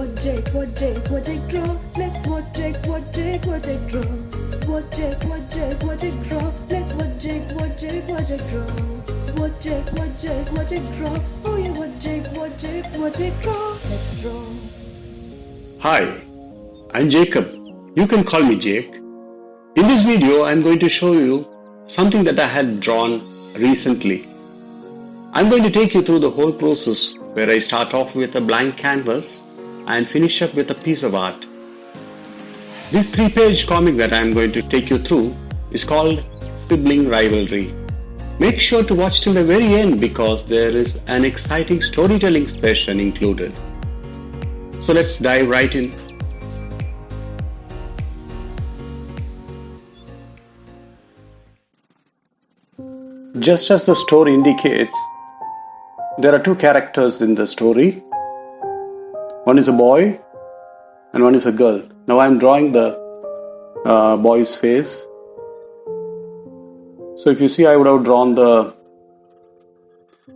watch Jake draw. Let's watch Jake draw. Watch Jake draw. Let's watch Jake draw. Watch Jake draw. Oh yeah, watch Jake draw. Let's draw. Hi, I'm Jacob. You can call me Jake. In this video, I'm going to show you something that I had drawn recently. I'm going to take you through the whole process where I start off with a blank canvas and finish up with a piece of art. This 3-page comic that I'm going to take you through is called Sibling Rivalry. Make sure to watch till the very end because there is an exciting storytelling session included. So let's dive right in. Just as the story indicates, there are two characters in the story. One is a boy and one is a girl. Now I'm drawing the boy's face. So if you see, I would have drawn the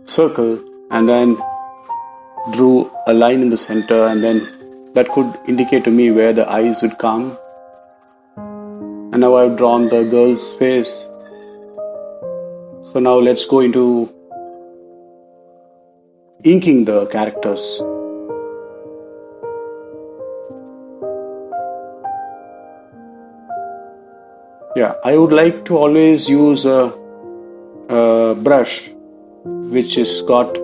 circle and then drew a line in the center, and then that could indicate to me where the eyes would come. And now I've drawn the girl's face. So now let's go into inking the characters. Yeah, I would like to always use a brush which has got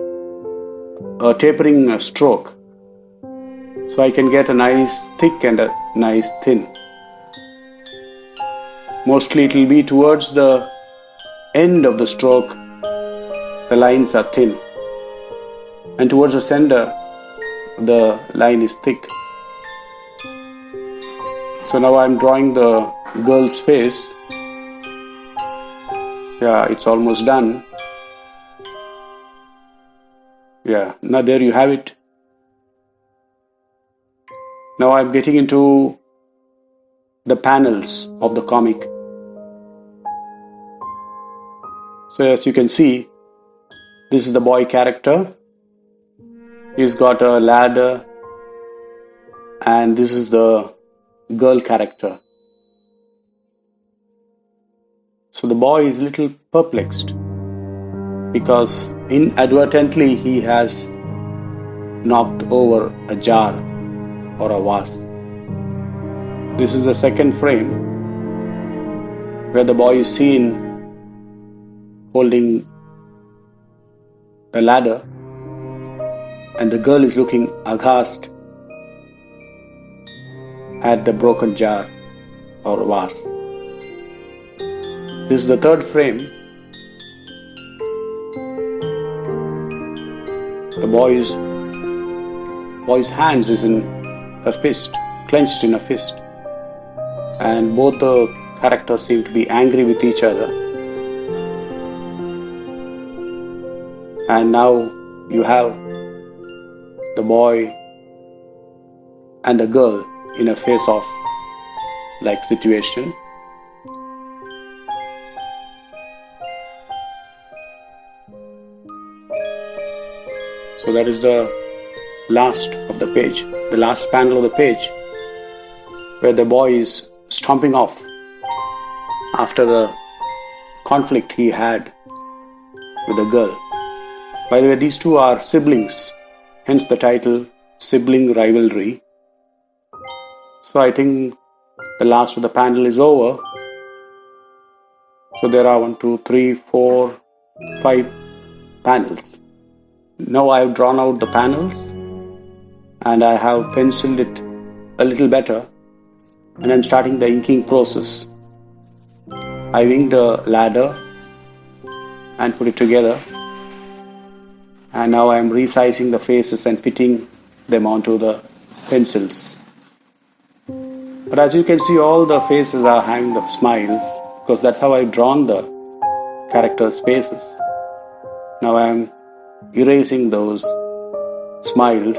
a tapering stroke, so I can get a nice thick and a nice thin. Mostly it will be towards the end of the stroke, the lines are thin, and towards the center, the line is thick. So now I'm drawing the girl's face. Yeah, it's almost done. Yeah, now there you have it. Now I'm getting into the panels of the comic. So as you can see, this is the boy character. He's got a ladder, and this is the girl character. So the boy is a little perplexed because inadvertently he has knocked over a jar or a vase. This is the second frame where the boy is seen holding a ladder and the girl is looking aghast at the broken jar or vase. This is the third frame. The boy's hands is in a fist, clenched in a fist, and both the characters seem to be angry with each other. And now you have the boy and the girl in a face-off like situation. So that is the last of the page, the last panel of the page, where the boy is stomping off after the conflict he had with the girl. By the way, these two are siblings, hence the title Sibling Rivalry. So I think the last of the panel is over. So there are 1, 2, 3, 4, 5 panels. Now I have drawn out the panels and I have penciled it a little better, and I am starting the inking process. I inked a ladder and put it together, and now I am resizing the faces and fitting them onto the pencils. But as you can see, all the faces are having the smiles because that's how I've drawn the characters' faces. Now I am erasing those smiles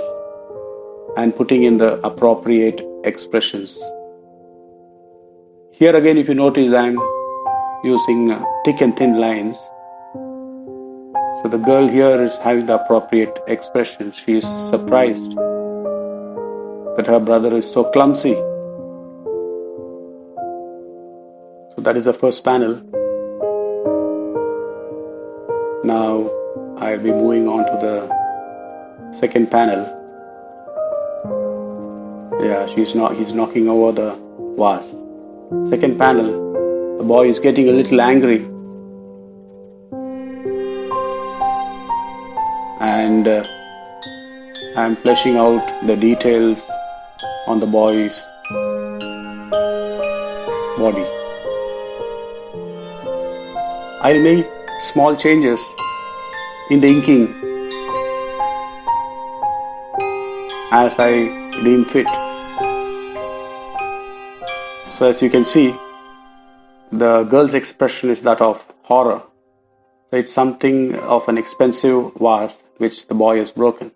and putting in the appropriate expressions. Here again, if you notice, I am using thick and thin lines. So the girl here is having the appropriate expression. She is surprised but her brother is so clumsy. So that is the first panel. Now I'll be moving on to the second panel. Yeah, he's knocking over the vase. Second panel, the boy is getting a little angry, and I'm fleshing out the details on the boy's body. I'll make small changes in the inking as I deem fit. So as you can see, the girl's expression is that of horror. So it's something of an expensive vase which the boy has broken.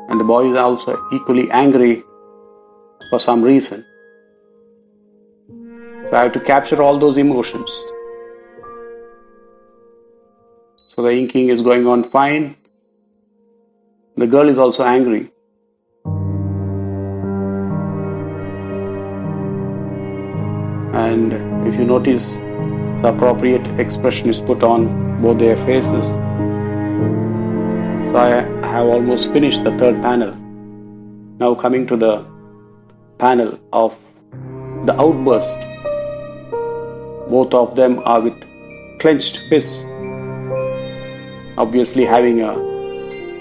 And the boy is also equally angry for some reason. So I have to capture all those emotions. So the inking is going on fine. The girl is also angry. And if you notice, the appropriate expression is put on both their faces. So I have almost finished the third panel. Now coming to the panel of the outburst. Both of them are with clenched fists, obviously having a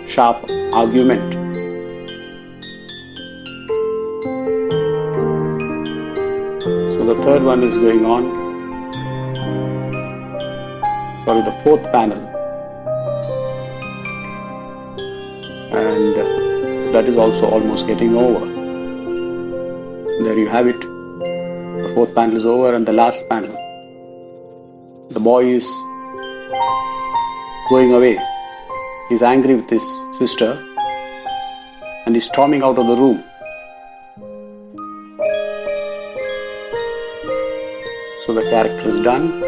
sharp argument. So the third one is going on. Sorry, the fourth panel. And that is also almost getting over. There you have it. The fourth panel is over, and the last panel. The boy is going away. He's angry with his sister and he's storming out of the room. So the character is done,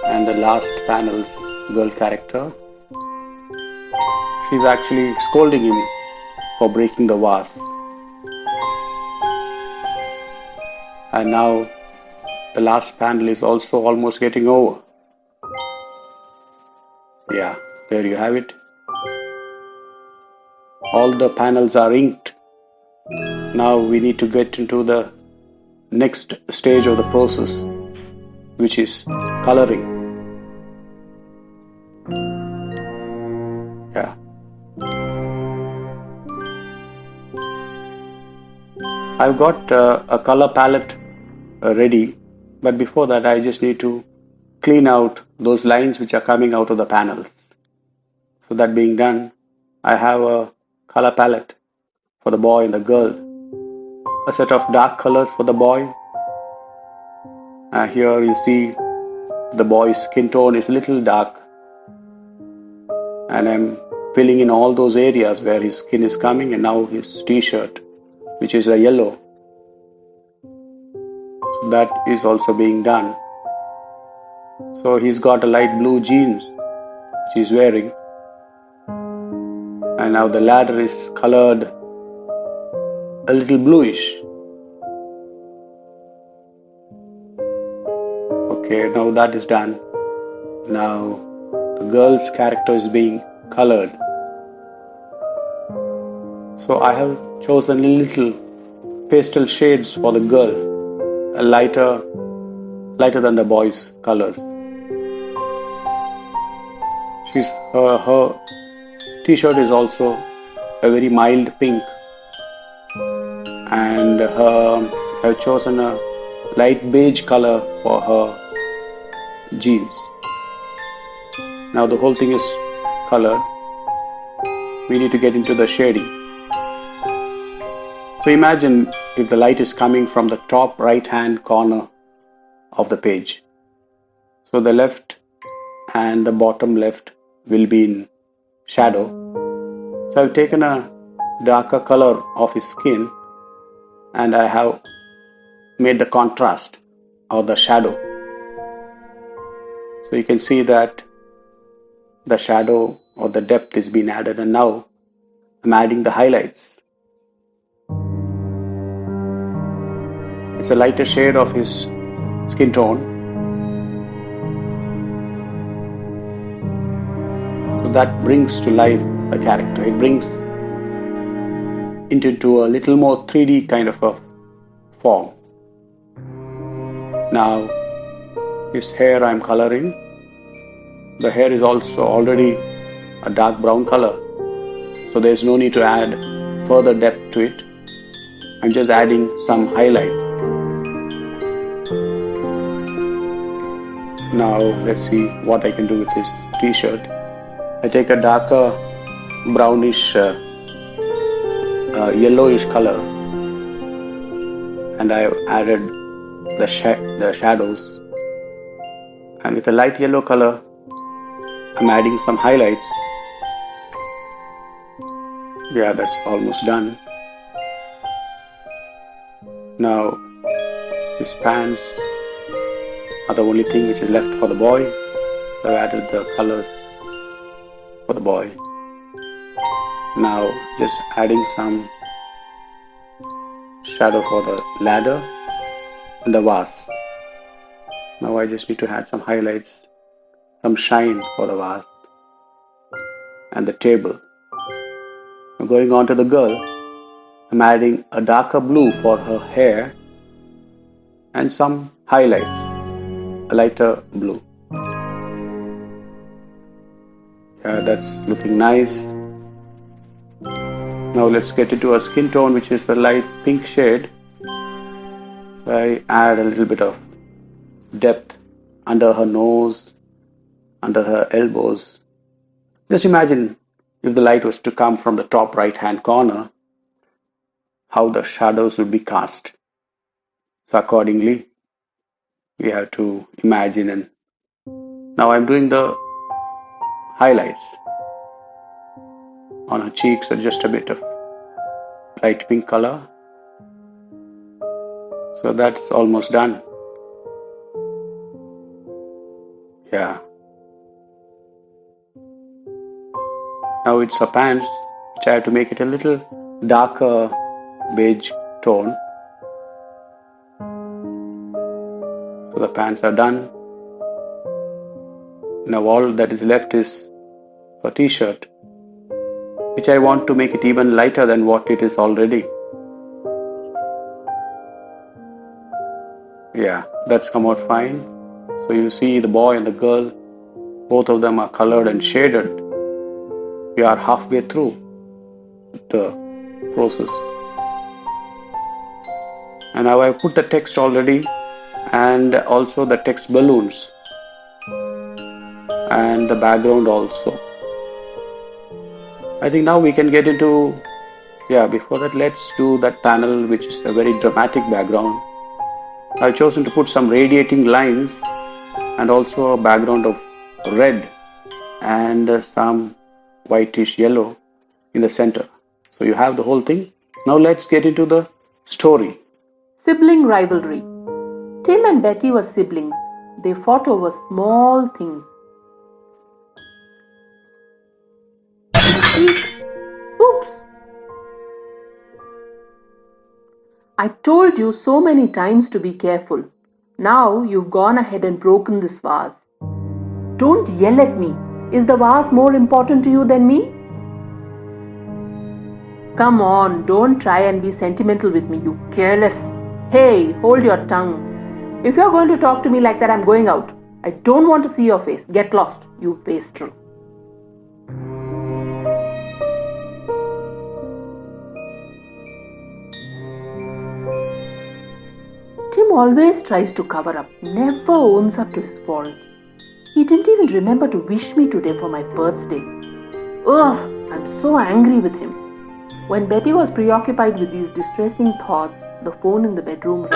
and the last panel's girl character, she's actually scolding him for breaking the vase. And now the last panel is also almost getting over. Yeah, there you have it. All the panels are inked. Now we need to get into the next stage of the process, which is coloring. Yeah. I've got a color palette ready, but before that I just need to clean out those lines which are coming out of the panels. So that being done, I have a color palette for the boy and the girl, a set of dark colors for the boy. Here you see the boy's skin tone is a little dark, and I'm filling in all those areas where his skin is coming, and now his t-shirt, which is a yellow, so that is also being done. So he's got a light blue jeans which he's wearing, and now the ladder is colored a little bluish. Okay, now that is done. Now the girl's character is being colored. So I have chosen little pastel shades for the girl, a lighter than the boy's colors. Her t-shirt is also a very mild pink, and I've chosen a light beige color for her jeans. Now the whole thing is colored. We need to get into the shading. So imagine if the light is coming from the top right hand corner of the page. So the left and the bottom left will be in shadow. So I've taken a darker color of his skin and I have made the contrast or the shadow. So you can see that the shadow or the depth is being added, and now I'm adding the highlights. It's a lighter shade of his skin tone. So that brings to life the character. It brings into a little more 3D kind of a form. Now, his hair I'm coloring. The hair is also already a dark brown color, so there's no need to add further depth to it. I'm just adding some highlights. Now let's see what I can do with this t-shirt. I take a darker brownish yellowish color, and I've added the shadows, and with a light yellow color I'm adding some highlights. Yeah, that's almost done. Now his pants are the only thing which is left for the boy. I've added the colors for the boy. Now just adding some shadow for the ladder and the vase. Now I just need to add some highlights, some shine for the vase and the table. Now going on to the girl, I'm adding a darker blue for her hair and some highlights, a lighter blue. Yeah, that's looking nice. Now let's get into her skin tone, which is the light pink shade. So I add a little bit of depth under her nose, under her elbows. Just imagine if the light was to come from the top right hand corner, how the shadows would be cast. So accordingly, we have to imagine. And now I'm doing the highlights on her cheeks, so just a bit of light pink color. So that's almost done. Yeah. Now it's her pants, which I have to make it a little darker beige tone. So the pants are done. Now all that is left is a t-shirt, which I want to make it even lighter than what it is already. Yeah, that's come out fine. So you see the boy and the girl, both of them are colored and shaded. We are halfway through the process. And now I put the text already, and also the text balloons and the background also. I think now we can get into, before that let's do that panel which is a very dramatic background. I've chosen to put some radiating lines and also a background of red and some whitish yellow in the center. So you have the whole thing. Now let's get into the story. Sibling rivalry. Tim and Betty were siblings. They fought over small things. Oops! I told you so many times to be careful. Now you've gone ahead and broken this vase. Don't yell at me. Is the vase more important to you than me? Come on, don't try and be sentimental with me, you careless. Hey, hold your tongue. If you're going to talk to me like that, I'm going out. I don't want to see your face. Get lost, you wastrel. Tim always tries to cover up, never owns up to his faults. He didn't even remember to wish me today for my birthday. Ugh, I'm so angry with him. When Betty was preoccupied with these distressing thoughts, the phone in the bedroom rang.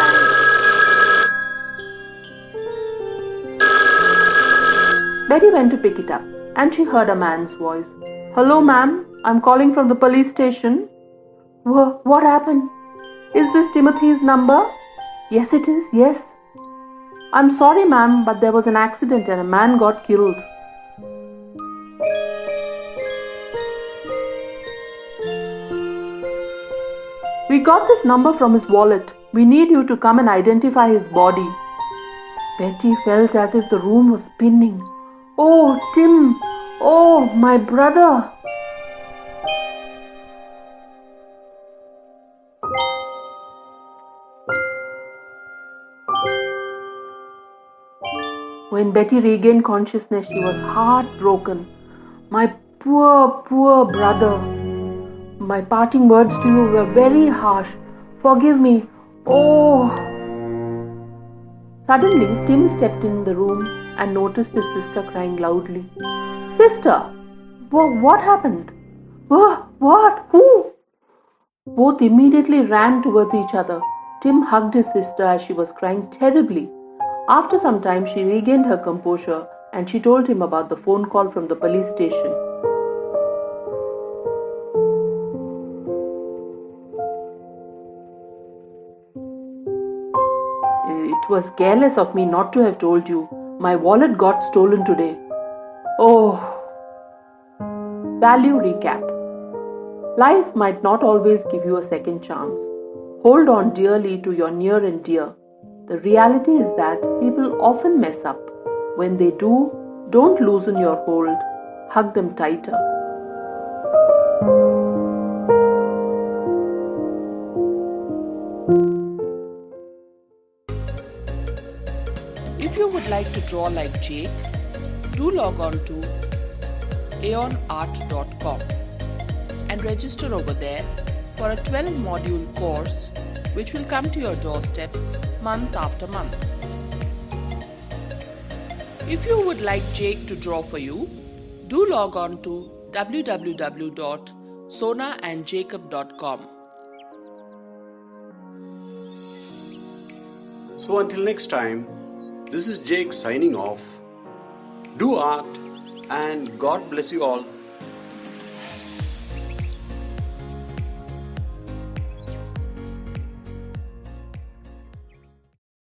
Betty went to pick it up, and she heard a man's voice. Hello, ma'am. I'm calling from the police station. What happened? Is this Timothy's number? Yes, it is. Yes. I'm sorry, ma'am, but there was an accident and a man got killed. got this number from his wallet. We need you to come and identify his body. Betty felt as if the room was spinning. Oh, Tim! Oh, my brother! When Betty regained consciousness, she was heartbroken. My poor brother. My parting words to you were very harsh. Forgive me. Oh. Suddenly, Tim stepped in the room and noticed his sister crying loudly. Sister, what happened? What? Who? Both immediately ran towards each other. Tim hugged his sister as she was crying terribly. After some time, she regained her composure and she told him about the phone call from the police station. It was careless of me not to have told you. My wallet got stolen today. Oh. Value recap. Life might not always give you a second chance. Hold on dearly to your near and dear. The reality is that people often mess up. When they do, don't loosen your hold. Hug them tighter. If you would like to draw like Jake, do log on to aeonart.com and register over there for a 12-module course which will come to your doorstep month after month. If you would like Jake to draw for you, do log on to www.sonaandjacob.com. So until next time, this is Jake signing off. Do art and God bless you all.